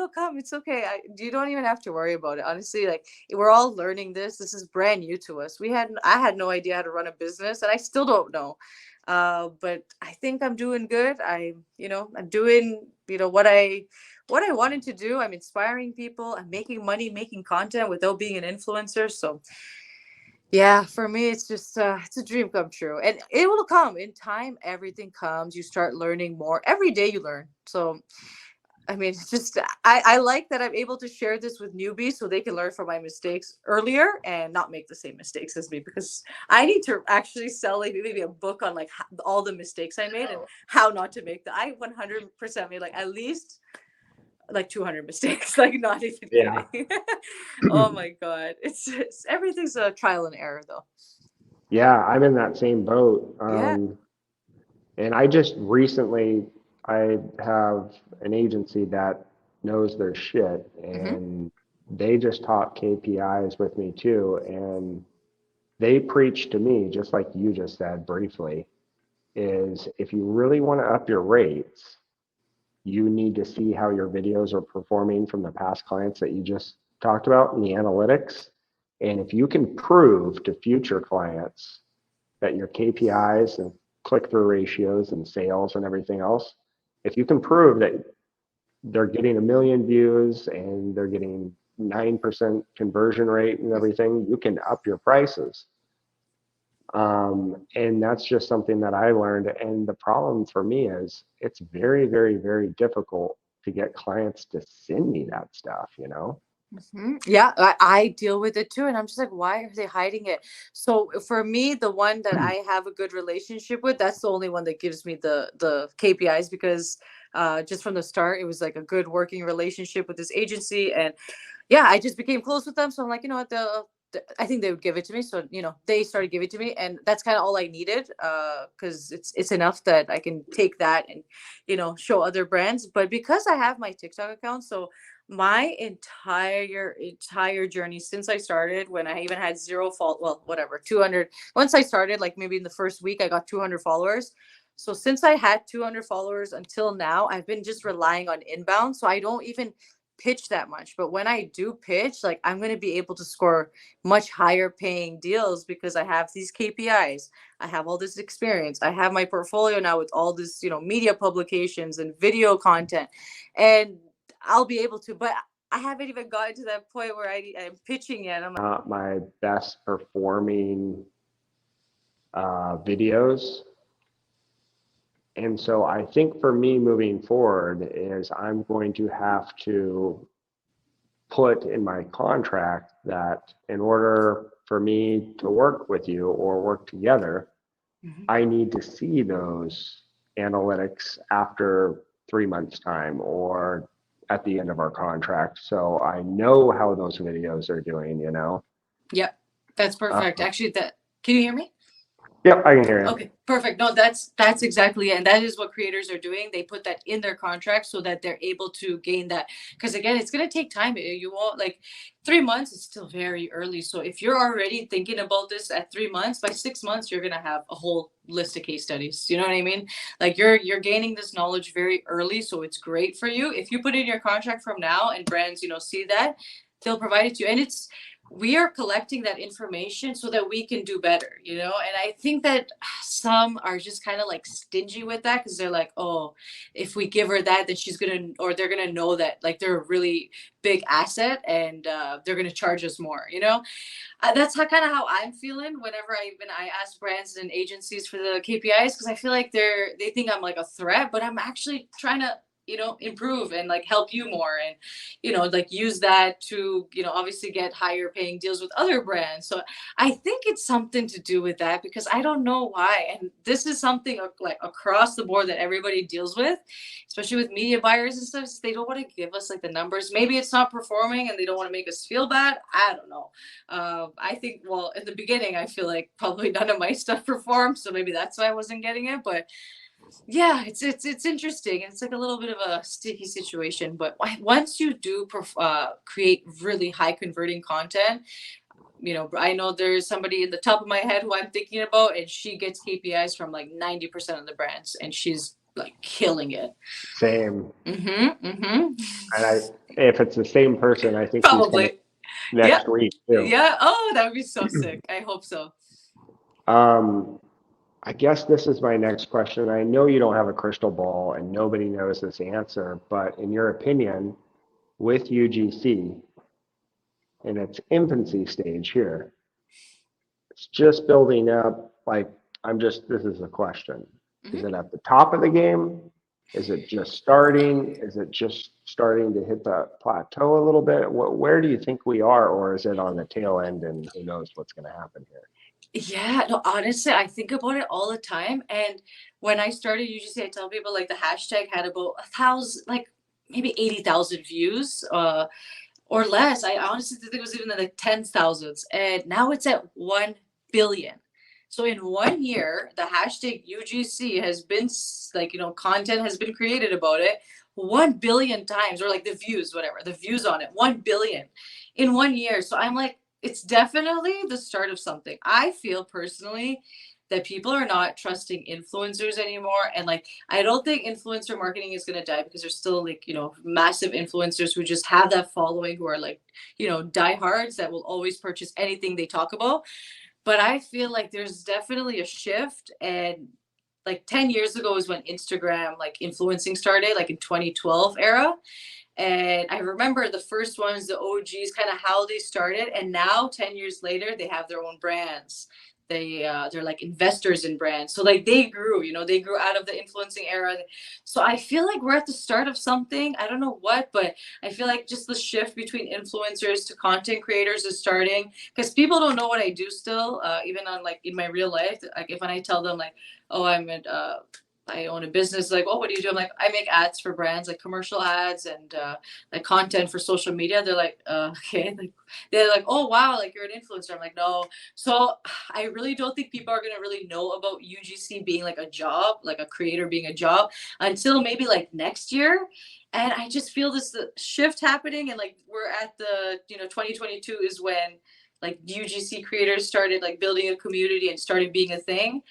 come. It's okay. You don't even have to worry about it. Honestly, like we're all learning this. This is brand new to us. I had no idea how to run a business, and I still don't know. But I think I'm doing good. I'm doing, what I wanted to do. I'm inspiring people. I'm making money, making content without being an influencer. So yeah, for me, it's just it's a dream come true, and it will come in time. Everything comes. You start learning more every day. You learn. So I mean, it's just I like that I'm able to share this with newbies so they can learn from my mistakes earlier and not make the same mistakes as me, because I need to actually sell like maybe a book on like all the mistakes I made and how not to make them. I 100% made like at least like 200 mistakes, like not even Yeah. kidding. Oh my God. Everything's a trial and error though. Yeah, I'm in that same boat. Yeah. And I just recently, I have an agency that knows their shit, Hmm. and they just taught KPIs with me too. And they preach to me, just like you just said briefly, is if you really want to up your rates, you need to see how your videos are performing from the past clients that you just talked about in the analytics. And if you can prove to future clients that your KPIs and click-through ratios and sales and everything else, if you can prove that they're getting 1 million views and they're getting 9% conversion rate and everything, you can up your prices. And that's just something that I learned. And the problem for me is it's very, very, very difficult to get clients to send me that stuff, you know? Yeah, I deal with it too. And I'm just like, why are they hiding it? So for me, the one that I have a good relationship with, that's the only one that gives me the KPIs because just from the start, it was like a good working relationship with this agency. And yeah, I just became close with them. So I'm like, you know what, I think they would give it to me. So, you know, they started giving it to me, and that's kind of all I needed. Cause it's enough that I can take that and, you know, show other brands. But because I have my TikTok account, so my entire journey since I started, when I even had zero well, whatever, 200, once I started, like maybe in the first week, I got 200 followers. So since I had 200 followers until now, I've been just relying on inbound. So I don't even pitch that much. But when I do pitch, like I'm going to be able to score much higher paying deals because I have these KPIs. I have all this experience. I have my portfolio now with all this, you know, media publications and video content. And I'll be able to, but I haven't even gotten to that point where I'm pitching yet. I'm Not my best performing videos. And so I think for me moving forward is I'm going to have to put in my contract that in order for me to work with you or work together, Mhm. I need to see those analytics after 3 months time or at the end of our contract. So I know how those videos are doing, you know? Yep, that's Uh, perfect. Actually, that can you hear me? yep, I can hear you. Okay, perfect. No, that's exactly it. And that is what creators are doing. They put that in their contract so that they're able to gain that. Because again, it's gonna take time. You won't like 3 months is still very early. So if you're already thinking about this at 3 months, by 6 months, you're gonna have a whole list of case studies. You know what I mean? Like you're gaining this knowledge very early. So it's great for you. If you put in your contract from now and brands, you know, see that, they'll provide it to you. And it's we are collecting that information so that we can do better, you know? And I think that some are just kind of like stingy with that because they're like, oh, if we give her that, then she's gonna, or they're gonna know that like they're a really big asset and they're gonna charge us more, you know? That's how kind of how I'm feeling whenever I ask brands and agencies for the KPIs because I feel like they think I'm like a threat, but I'm actually trying to, you know, improve and like help you more and, you know, like use that to, you know, obviously get higher paying deals with other brands. So I think it's something to do with that because I don't know why. And this is something like across the board that everybody deals with, especially with media buyers and stuff. They don't want to give us like the numbers. Maybe it's not performing and they don't want to make us feel bad. I don't know. I think, well, in the beginning, I feel like probably none of my stuff performed, so maybe that's why I wasn't getting it. But yeah, it's interesting. It's like a little bit of a sticky situation. But once you do create really high converting content, you know, I know there's somebody in the top of my head who I'm thinking about, and she gets KPIs from like 90% of the brands, and she's like killing it. Same. Mm-hmm. Mm-hmm. And if it's the same person, I think she's coming Probably. Yeah. next week too. Yeah. Oh, that would be so sick. I hope so. Um, I guess this is my next question. I know you don't have a crystal ball and nobody knows this answer, but in your opinion, with UGC in its infancy stage here, it's just building up. Like, this is a question. Is Mm-hmm. it at the top of the game? Is it just starting? Is it just starting to hit the plateau a little bit? Where do you think we are, or is it on the tail end and who knows what's going to happen here? Yeah, no, honestly, I think about it all the time. And when I started UGC, I tell people like the hashtag had about 1,000, like maybe 80,000 views, or less. I honestly think it was even in the tens thousands, and now it's at 1 billion. So in 1 year, the hashtag UGC has been like, content has been created about it 1 billion times, or like the views, whatever, the views on it, 1 billion in 1 year. So I'm like, it's definitely the start of something. I feel personally that people are not trusting influencers anymore. And like, I don't think influencer marketing is going to die, because there's still like, massive influencers who just have that following, who are like, diehards that will always purchase anything they talk about. But I feel like there's definitely a shift. And like 10 years ago is when Instagram like influencing started, like in 2012 era. And I remember the first ones, the OGs, kind of how they started. And now 10 years later, they have their own brands. They're like investors in brands. So like they grew, they grew out of the influencing era. So I feel like we're at the start of something. I don't know what, but I feel like just the shift between influencers to content creators is starting, because people don't know what I do still, even on like in my real life. Like if when I tell them like, oh, I own a business, like, oh, what do you do? I'm like, I make ads for brands, like commercial ads and like content for social media. They're like, okay. Like, they're like, oh, wow, like you're an influencer. I'm like, no. So I really don't think people are going to really know about UGC being like a job, like a creator being a job, until maybe like next year. And I just feel this shift happening. And like we're at the, 2022 is when like UGC creators started like building a community and started being a thing.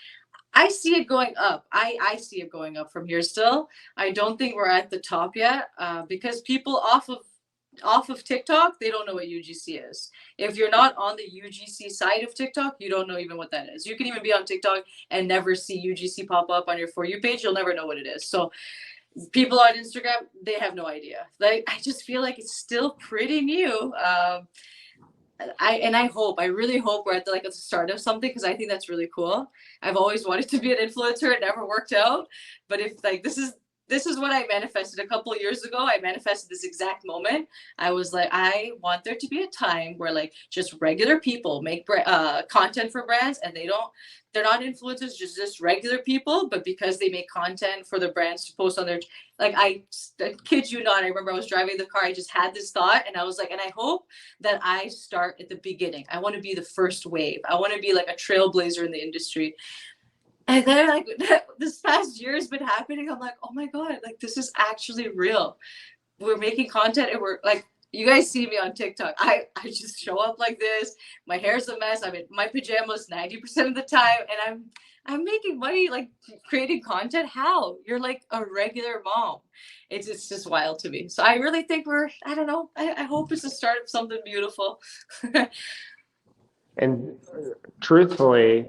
I see it going up. I see it going up from here still. I don't think we're at the top yet, because people off of TikTok, they don't know what UGC is. If you're not on the UGC side of TikTok, you don't know even what that is. You can even be on TikTok and never see UGC pop up on your For You page. You'll never know what it is. So people on Instagram, they have no idea. Like, I just feel like it's still pretty new. I really hope we're at the start of something, because I think that's really cool. I've always wanted to be an influencer. It never worked out. But if like this is what I manifested a couple of years ago. I manifested this exact moment. I was like, I want there to be a time where like just regular people make content for brands, and they're not influencers, just regular people, but because they make content for the brands to post on their, like, I kid you not, I remember I was driving the car, I just had this thought, and I was like, and I hope that I start at the beginning. I want to be the first wave. I want to be like a trailblazer in the industry. And then like this past year has been happening. I'm like, oh my God, like this is actually real. We're making content, and we're like, you guys see me on TikTok. I just show up like this. My hair's a mess. I'm in my pajamas 90% of the time, and I'm making money like creating content. How? You're like a regular mom. It's just wild to me. So I really think I don't know. I hope it's the start of something beautiful. And truthfully,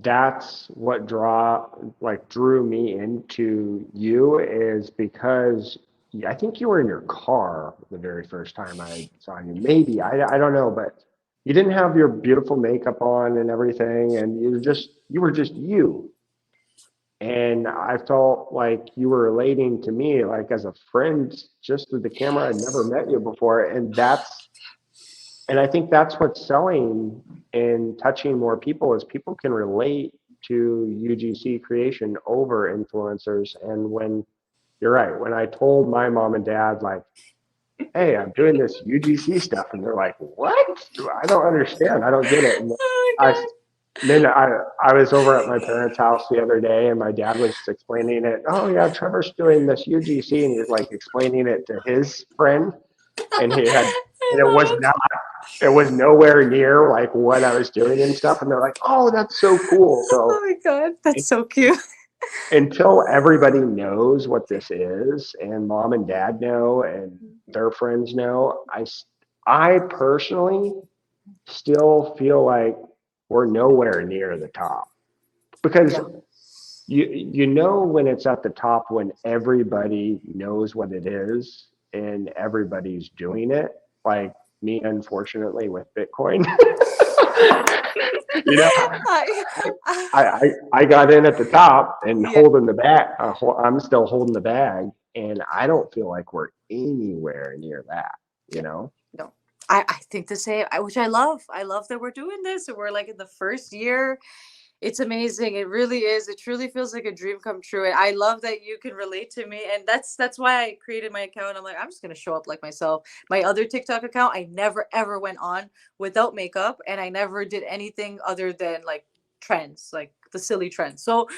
that's what drew me into you, is because I think you were in your car the very first time I saw you. Maybe I don't know, but you didn't have your beautiful makeup on and everything, and you were just you. And I felt like you were relating to me like as a friend just through the camera. I'd never met you before, and I think that's what's selling and touching more people, is people can relate to UGC creation over influencers. And when you're right, when I told my mom and dad, like, hey, I'm doing this UGC stuff, and they're like, what? I don't understand. I don't get it. And Oh my I, God. then I was over at my parents' house the other day, and my dad was explaining it. Oh yeah, Trevor's doing this UGC, and he's like explaining it to his friend, and and I it was love not, it was nowhere near like what I was doing and stuff. And they're like, oh, that's so cool. it. Oh So my God. That's so cute. until everybody knows what this is, and mom and dad know, and their friends know, I personally still feel like we're nowhere near the top, because Yeah. you know when it's at the top, when everybody knows what it is and everybody's doing it, like me, unfortunately, with Bitcoin. you know, I, I got in at the top and yeah. holding the bag. I'm still holding the bag, and I don't feel like we're anywhere near that. You Yeah. know. No. I think the same, which I love. I love that we're doing this, and we're like in the first year. It's amazing. It really is. It truly feels like a dream come true. And I love that you can relate to me. And that's why I created my account. I'm like, I'm just gonna show up like myself. My other TikTok account, I never ever went on without makeup, and I never did anything other than like trends, like the silly trends. So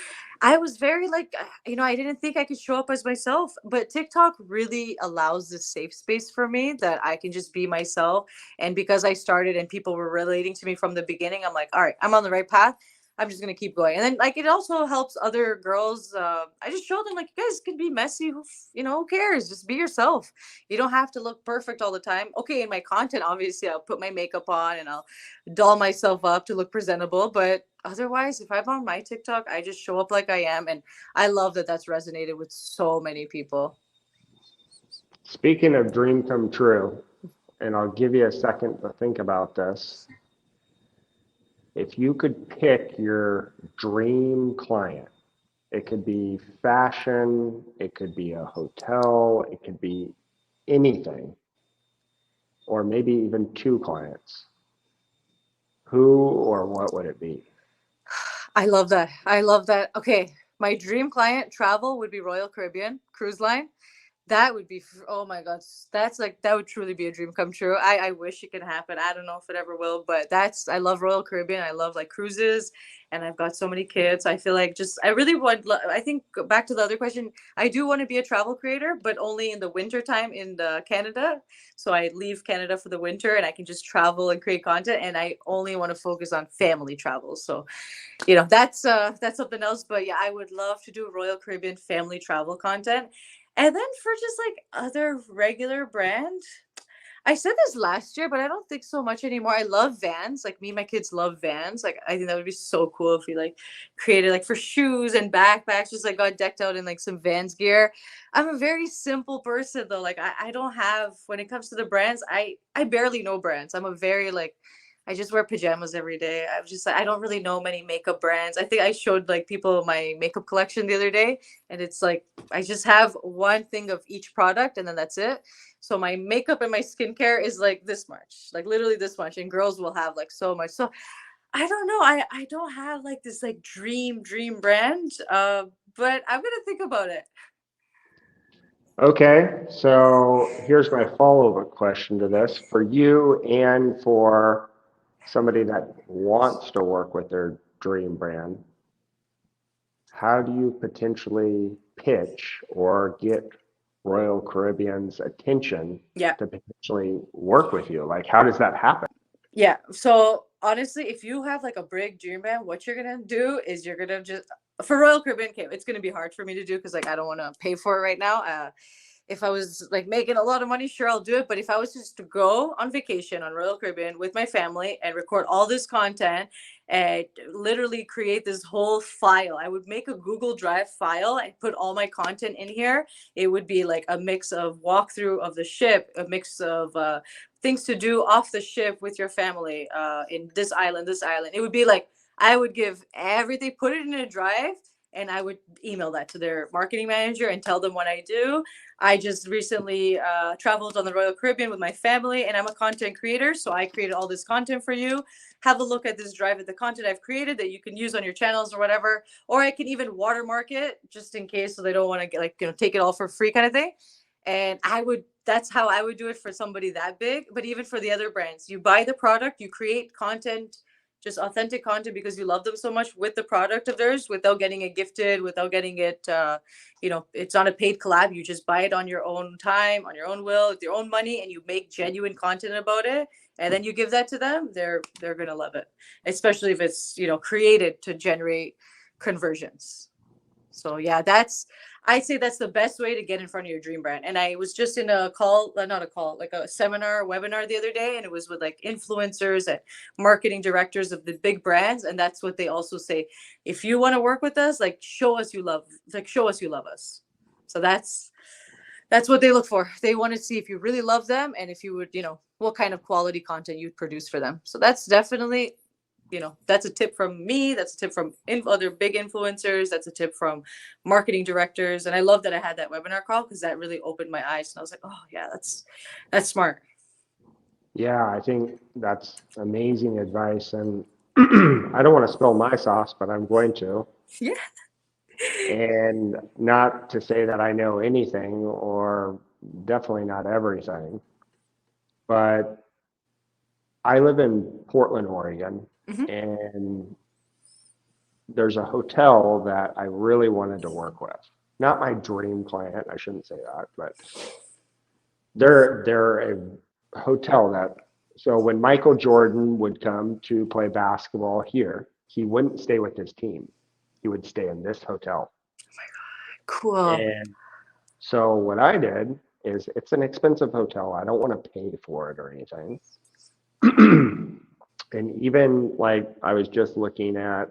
I was very like, I didn't think I could show up as myself, but TikTok really allows this safe space for me that I can just be myself. And because I started and people were relating to me from the beginning, I'm like, all right, I'm on the right path. I'm just gonna keep going. And then like it also helps other girls. I just show them like you guys can be messy. Who cares? Just be yourself. You don't have to look perfect all the time. Okay, in my content, obviously, I'll put my makeup on and I'll doll myself up to look presentable. But otherwise, if I'm on my TikTok, I just show up like I am, and I love that that's resonated with so many people. Speaking of dream come true, and I'll give you a second to think about this. If you could pick your dream client, it could be fashion, it could be a hotel, it could be anything, or maybe even two clients. Who or what would it be? I love that. I love that. Okay, my dream client travel would be Royal Caribbean Cruise Line. That would be, oh my gosh, that's like, that would truly be a dream come true. I wish it could happen. I don't know if it ever will, but I love Royal Caribbean. I love like cruises, and I've got so many kids. I feel like I really want, I think back to the other question, I do want to be a travel creator, but only in the winter time in Canada. So I leave Canada for the winter and I can just travel and create content. And I only want to focus on family travel. So, that's something else. But yeah, I would love to do Royal Caribbean family travel content. And then for just like other regular brand, I said this last year, but I don't think so much anymore. I love Vans. Like me and my kids love Vans. Like I think that would be so cool if we like created like for shoes and backpacks, just like got decked out in like some Vans gear. I'm a very simple person though. Like I don't have, when it comes to the brands, I barely know brands. I'm a very like, I just wear pajamas every day. I'm just like, I don't really know many makeup brands. I think I showed like people my makeup collection the other day, and it's like I just have one thing of each product and then that's it. So my makeup and my skincare is like this much, like literally this much, and girls will have like so much. So I don't know. I don't have like this like dream brand. But I'm gonna think about it. Okay, so here's my follow-up question to this for you and for somebody that wants to work with their dream brand. How do you potentially pitch or get Royal Caribbean's attention Yeah. to potentially work with you? Like, how does that happen? Yeah. So honestly, if you have like a big dream band, what you're gonna do is you're gonna just, for Royal Caribbean, okay, it's gonna be hard for me to do because like I don't want to pay for it right now. If I was like making a lot of money, sure I'll do it. But if I was just to go on vacation on Royal Caribbean with my family and record all this content and literally create this whole file, I would make a Google Drive file and put all my content in here. It would be like a mix of walkthrough of the ship, a mix of things to do off the ship with your family in this island, this island. It would be like I would give everything, put it in a drive, and I would email that to their marketing manager and tell them what I do. I just recently traveled on the Royal Caribbean with my family, and I'm a content creator. So I created all this content for you. Have a look at this drive at the content I've created that you can use on your channels or whatever. Or I can even watermark it just in case, so they don't want to get like, take it all for free kind of thing. And that's how I would do it for somebody that big. But even for the other brands, you buy the product, you create content, just authentic content because you love them so much with the product of theirs without getting it gifted, without getting it, it's not a paid collab. You just buy it on your own time, on your own will, with your own money, and you make genuine content about it. And then you give that to them. They're going to love it, especially if it's, created to generate conversions. So yeah, I'd say that's the best way to get in front of your dream brand. And I was just in a call, not a call, like a seminar, webinar the other day, and it was with like influencers and marketing directors of the big brands. And that's what they also say. If you want to work with us, like show us you love us. So that's what they look for. They want to see if you really love them and if you would, what kind of quality content you'd produce for them. So that's definitely, that's a tip from me. That's a tip from other big influencers. That's a tip from marketing directors. And I love that I had that webinar call because that really opened my eyes. And I was like, oh yeah, that's smart. Yeah, I think that's amazing advice. And I don't want to spill my sauce, but I'm going to. Yeah. And not to say that I know anything or definitely not everything, but I live in Portland, Oregon, Hmm. and there's a hotel that I really wanted to work with. Not my dream client, I shouldn't say that, but they're a hotel that so when Michael Jordan would come to play basketball here, he wouldn't stay with his team. He would stay in this hotel. Cool. And so what I did is it's an expensive hotel. I don't want to pay for it or anything. And even like I was just looking at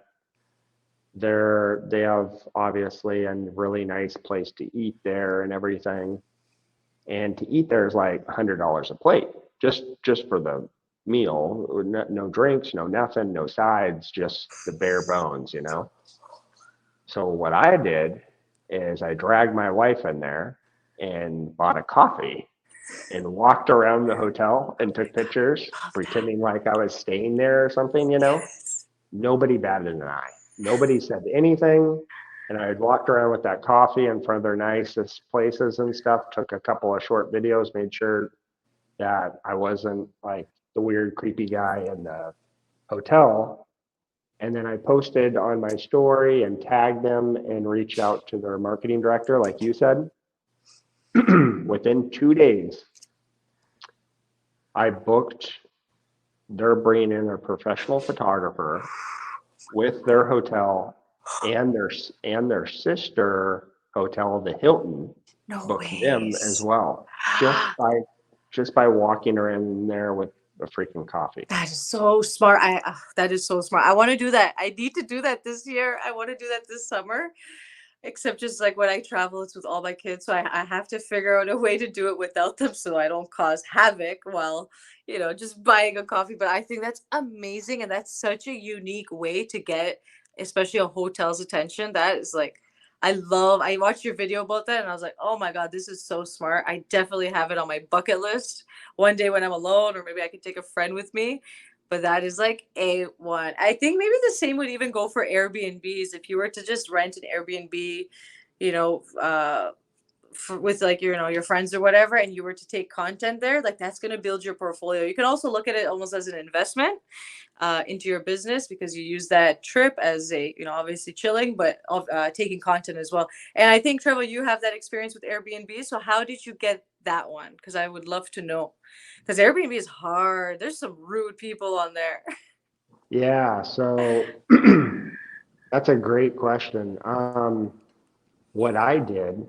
they have obviously a really nice place to eat there and everything. And to eat there is like $100 a plate, just for the meal. No, no drinks, no nothing, no sides, just the bare bones, you know. So what I did is I dragged my wife in there and bought a coffee and walked around the hotel and took pictures, Love that. pretending like I was staying there or something, you know. Yes. Nobody batted an eye. Nobody said anything. And I had walked around with that coffee in front of their nicest places and stuff, took a couple of short videos, made sure that I wasn't like the weird, creepy guy in the hotel. And then I posted on my story and tagged them and reached out to their marketing director, like you said. Within 2 days, I booked. They're bringing in a professional photographer with their hotel and their sister hotel, the Hilton, No booked them as ways. well, just by walking around there with a freaking coffee. That is so smart. That is so smart. I want to do that. I need to do that this year. I want to do that this summer. Except just like when I travel, it's with all my kids, so I have to figure out a way to do it without them, so I don't cause havoc while just buying a coffee. But I think that's amazing, and that's such a unique way to get, especially a hotel's attention. That is like, I watched your video about that, and I was like, oh my god, this is so smart. I definitely have it on my bucket list one day when I'm alone, or maybe I could take a friend with me. But that is like A1. I think maybe the same would even go for Airbnbs. If you were to just rent an Airbnb, you know, with like your friends or whatever, and you were to take content there, like that's going to build your portfolio. You can also look at it almost as an investment into your business, because you use that trip as a, obviously chilling, but taking content as well. And I think, Trevor, you have that experience with Airbnb. So how did you get that one? Because I would love to know. Because Airbnb is hard. There's some rude people on there. Yeah, so that's a great question. What I did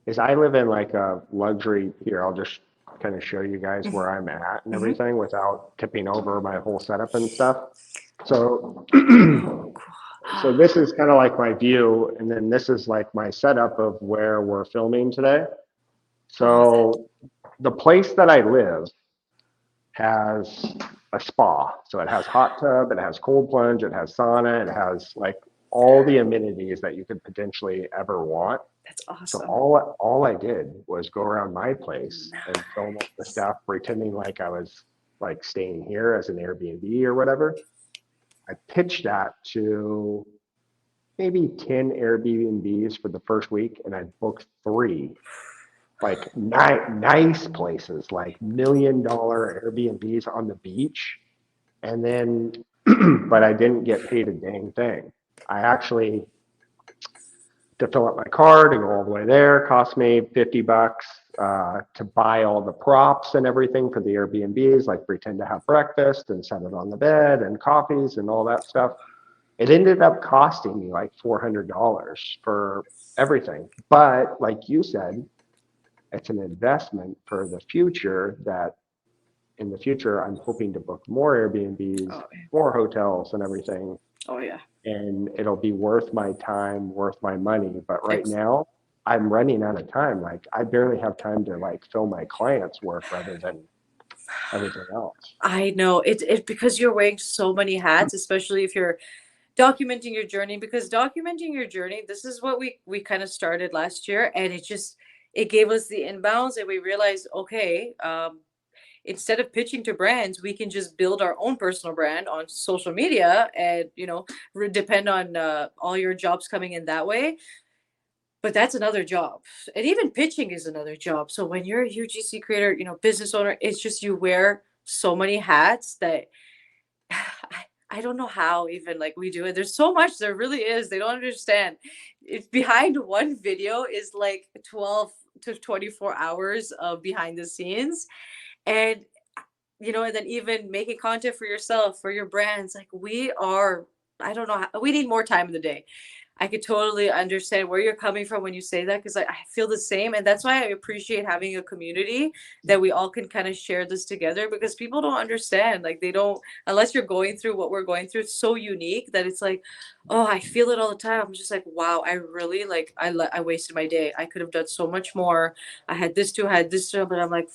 is I live in like a luxury here. I'll just kind of show you guys where I'm at and Hmm. everything without tipping over my whole setup and stuff. So, Oh, so this is kind of like my view, and then this is like my setup of where we're filming today. cool. So the place that I live has a spa. So it has hot tub, it has cold plunge, it has sauna, it has like all the amenities that you could potentially ever want. That's So awesome. all I did was go around my place and film up the Nice. stuff, pretending like I was like staying here as an Airbnb or whatever. I pitched that to maybe 10 Airbnbs for the first week, and I booked three like nice places, like $1 million Airbnbs on the beach. And then, but I didn't get paid a dang thing. I actually, to fill up my car to go all the way there, cost me $50 to buy all the props and everything for the Airbnbs, like pretend to have breakfast and set it on the bed and coffees and all that stuff. It ended up costing me like $400 for everything. But like you said, it's an investment for the future that in the future I'm hoping to book more Airbnbs, Oh, more hotels and everything, oh yeah. and it'll be worth my time, worth my money. But right now I'm running out of time. Like I barely have time to like fill my clients' work rather than everything else. I know it because you're wearing so many hats, especially if you're documenting your journey. Because documenting your journey, this is what we kind of started last year, and it gave us the inbounds, and we realized, okay, instead of pitching to brands, we can just build our own personal brand on social media and, depend on all your jobs coming in that way. But that's another job. And even pitching is another job. So when you're a UGC creator, business owner, it's just you wear so many hats that I don't know how even like we do it. There's so much, there really is. They don't understand. It's behind one video is like 12 to 24 hours of behind the scenes. And and then even making content for yourself, for your brands, like I don't know, we need more time in the day. I could totally understand where you're coming from when you say that, because I feel the same. And that's why I appreciate having a community that we all can kind of share this together, because people don't understand. Like they don't, unless you're going through what we're going through. It's so unique that it's like, oh, I feel it all the time. I'm just like, wow, I really like, I wasted my day. I could have done so much more. I had this too, but I'm like,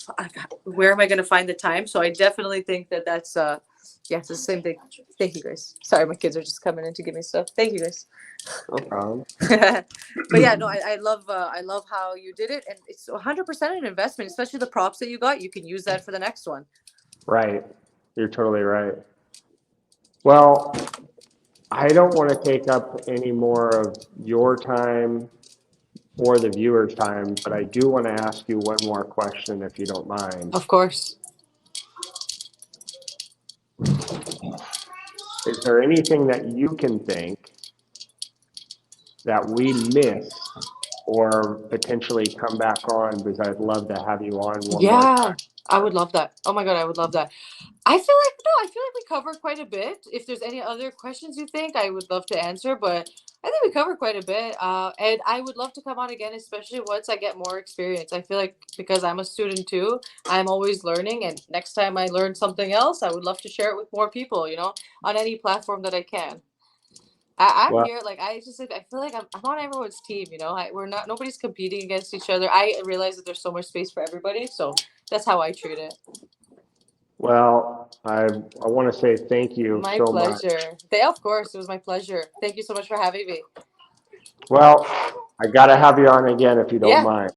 where am I going to find the time? So I definitely think that's, yeah, it's the same thing. Thank you guys. Sorry, my kids are just coming in to give me stuff. Thank you guys. No problem. But yeah, no, I love how you did it, and it's 100% an investment, especially the props that you got. You can use that for the next one. Right. You're totally right. Well, I don't want to take up any more of your time or the viewers' time, but I do want to ask you one more question, if you don't mind. Of course. Is there anything that you can think that we missed or potentially come back on? Because I'd love to have you on one more time. I would love that. Oh my God, I would love that. I feel like we covered quite a bit. If there's any other questions you think, I would love to answer, but I think we covered quite a bit. And I would love to come on again, especially once I get more experience. I feel like because I'm a student too, I'm always learning. And next time I learn something else, I would love to share it with more people, on any platform that I can. I'm Well, here, like I feel like I'm on everyone's team, nobody's competing against each other. I realize that there's so much space for everybody, so that's how I treat it. well, I want to say thank you My so pleasure. much. Of course, it was my pleasure. Thank you so much for having me. Well, I got to have you on again if you don't mind.